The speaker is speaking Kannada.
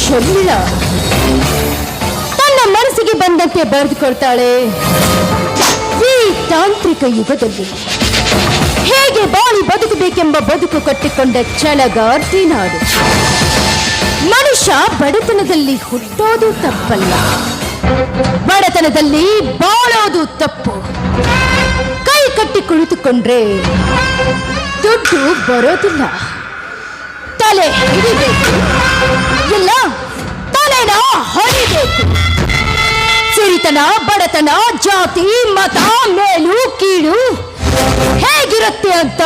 ಶರ್ಮಿಳಾ ತನ್ನ ಮನಸ್ಸಿಗೆ ಬಂದಂತೆ ಬರೆದುಕೊಳ್ತಾಳೆ. ಈ ತಾಂತ್ರಿಕ ಯುಗದಲ್ಲಿ ಹೇಗೆ ಬಾಳಿ ಬದುಕಬೇಕೆಂಬ ಬದುಕು ಕಟ್ಟಿಕೊಂಡ ಛಲಗಾರ್ತಿ ನಾಡು. ಮನುಷ್ಯ ಬಡತನದಲ್ಲಿ ಹುಟ್ಟೋದು ತಪ್ಪಲ್ಲ, ಬಡತನದಲ್ಲಿ ಬಾಳೋದು ತಪ್ಪು. ಕೈ ಕಟ್ಟಿ ಕುಳಿತುಕೊಂಡ್ರೆ ದುಡ್ಡು ಬರೋದಿಲ್ಲ, ತಲೆ ಹಿಡಿಬೇಕು, ಇಲ್ಲ ತಲೆನ ಹೊಡಿಬೇಕು. ಸಿರಿತನ, ಬಡತನ, ಜಾತಿ, ಮತ, ಮೇಲು ಕೀಳು ಹೇಗಿರುತ್ತೆ ಅಂತ